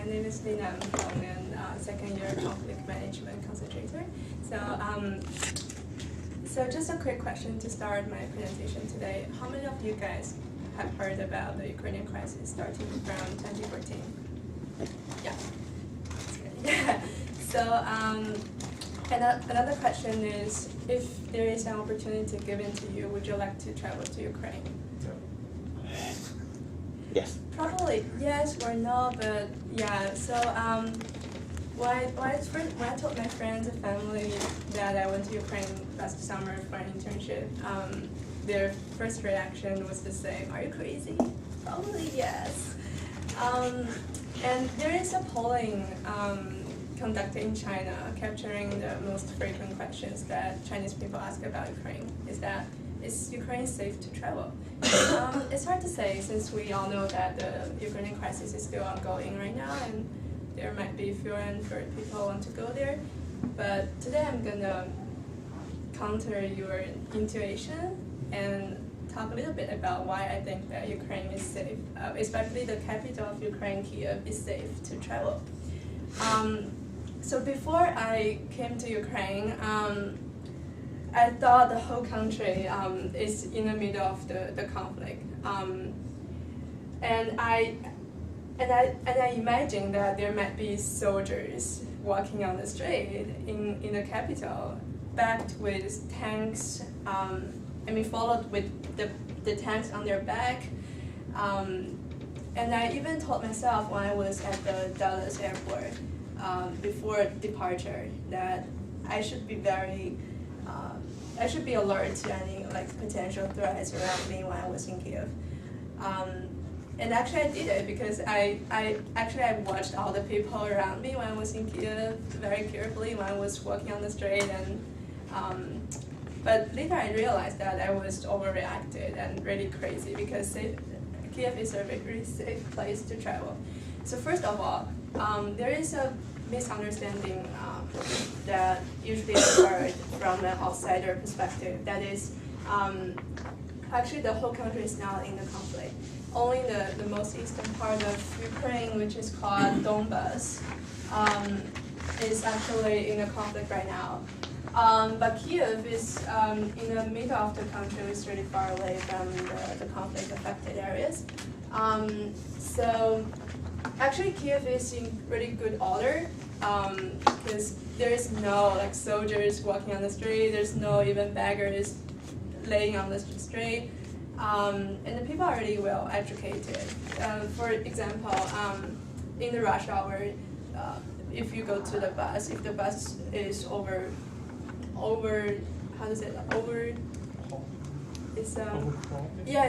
name is Linan. I'm a second-year conflict management concentrator. So just a quick question to start my presentation today. How many of you guys have heard about the Ukrainian crisis starting from 2014? Yeah. Yeah. So another question is, if there is an opportunity given to you, would you like to travel to Ukraine? Yes. Probably yes or no, but yeah. So when I told my friends and family that I went to Ukraine last summer for an internship, their first reaction was to say, "Are you crazy?" Probably yes. And there is a polling conducted in China capturing the most frequent questions that Chinese people ask about Ukraine. Is Ukraine safe to travel? It's hard to say, since we all know that the Ukrainian crisis is still ongoing right now, and there might be fewer and fewer people want to go there. But today I'm gonna counter your intuition and talk a little bit about why I think that Ukraine is safe, especially the capital of Ukraine, Kiev, is safe to travel. So before I came to Ukraine, I thought the whole country is in the middle of the conflict, and I imagined that there might be soldiers walking on the street in the capital, backed with tanks. Followed with the tanks on their back. And I even told myself when I was at the Dallas airport before departure that I should be alert to any potential threats around me when I was in Kiev. And actually I did it because I watched all the people around me when I was in Kiev very carefully when I was walking on the street, and but later I realized that I was overreacted and really crazy because Kiev is a very safe place to travel. So first of all, there is a misunderstanding that usually occurred from an outsider perspective. That is, actually the whole country is now in the conflict. Only the most eastern part of Ukraine, which is called Donbas, is actually in a conflict right now. But Kiev is in the middle of the country, which is really far away from the conflict-affected areas. So actually Kiev is in really good order because there is no soldiers walking on the street. There's no even beggars laying on the street, and the people are really well educated. For example, in the rush hour, if you go to the bus, if the bus is it's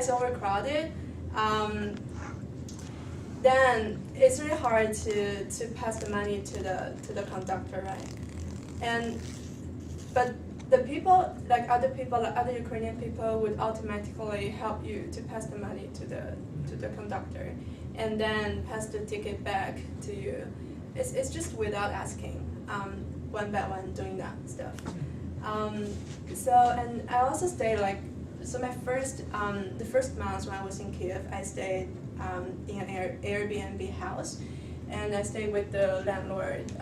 overcrowded, then it's really hard to pass the money to the conductor, right? But the people, other Ukrainian people, would automatically help you to pass the money to the conductor, and then pass the ticket back to you. It's just without asking, one by one, doing that stuff. And I also stayed the first month when I was in Kiev, I stayed in an Airbnb house, and I stayed with the landlord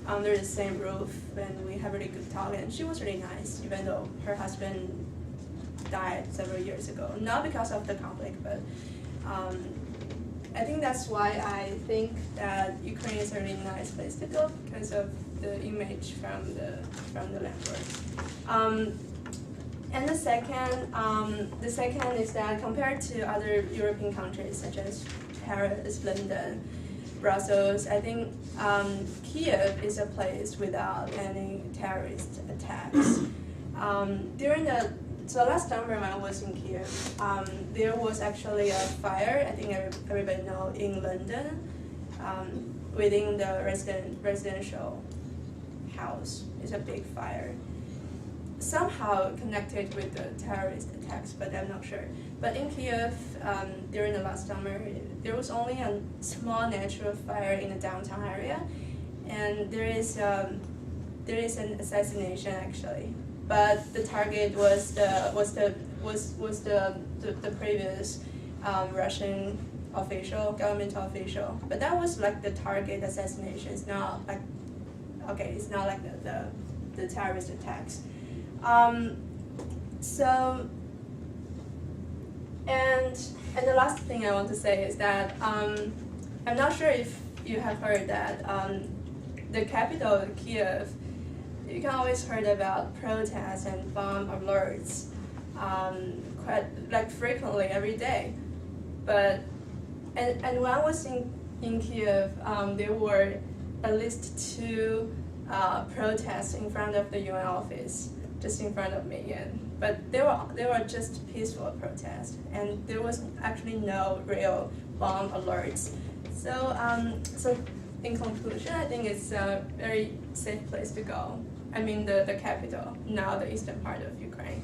under the same roof, and we had a really good talk, and she was really nice, even though her husband died several years ago. Not because of the conflict, but I think that's why I think that Ukraine is a really nice place to go, because of the image from the landlord. And the second is that compared to other European countries such as Paris, London, Brussels, I think Kiev is a place without any terrorist attacks. So last summer when I was in Kiev, there was actually a fire, I think everybody knows, in London, within the residential house. It's a big fire. Somehow connected with the terrorist attacks, but I'm not sure. But in Kiev, during the last summer, there was only a small natural fire in the downtown area, and there is an assassination actually. But the target was the previous Russian governmental official. But that was like the target assassination. It's not like, okay, it's not like the terrorist attacks. So, and the last thing I want to say is that I'm not sure if you have heard that the capital, Kiev, you can always heard about protests and bomb alerts quite like frequently every day. But and when I was in Kiev, there were at least 2 protests in front of the UN office, just in front of me. But they were just peaceful protests, and there was actually no real bomb alerts. So so in conclusion, I think it's a very safe place to go. I mean the capital, now the eastern part of Ukraine.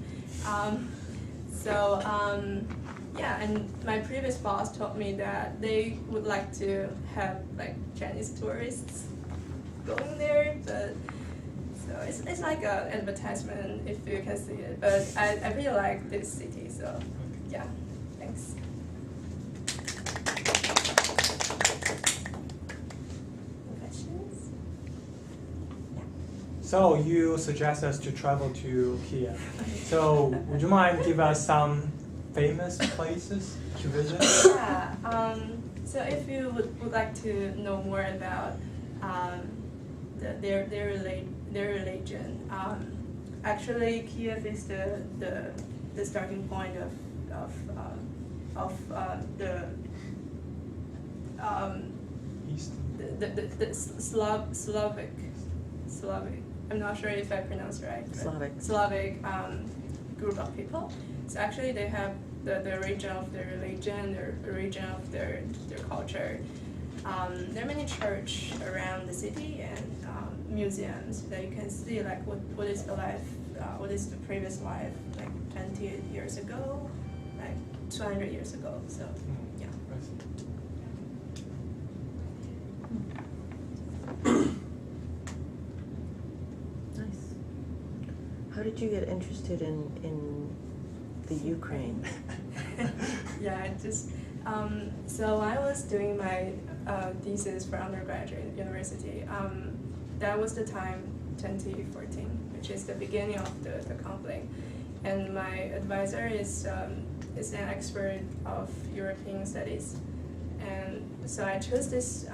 Yeah, and my previous boss told me that they would like to have like Chinese tourists going there, but so it's like an advertisement if you can see it. But I really like this city, so yeah, thanks. Questions? Yeah. So you suggest us to travel to Kiev. So would you mind give us some famous places to visit? Yeah. So if you would like to know more about their religion, actually Kiev is the starting point of the East. the Slavic. I'm not sure if I pronounced it right. Slavic group of people. So actually they have the origin of their religion, their origin of their culture. There are many churches around the city and museums that you can see like what is the life, what is the previous life like 20 years ago, like 200 years ago. So yeah. Nice. How did you get interested in the Ukraine? Yeah, I just so I was doing my thesis for undergraduate university. That was the time 2014, which is the beginning of the conflict, and my advisor is an expert of European studies, and so I chose these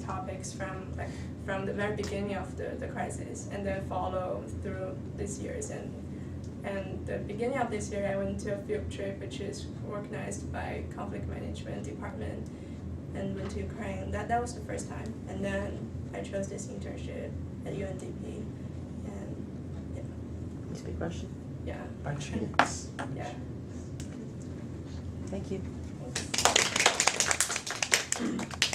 topics from the very beginning of the crisis, and then follow through these years. And the beginning of this year, I went to a field trip, which is organized by Conflict Management Department, and went to Ukraine. That was the first time. And then I chose this internship at UNDP. And yeah. You speak Russian? Yeah. By chance. Yeah. Thank you. Thanks.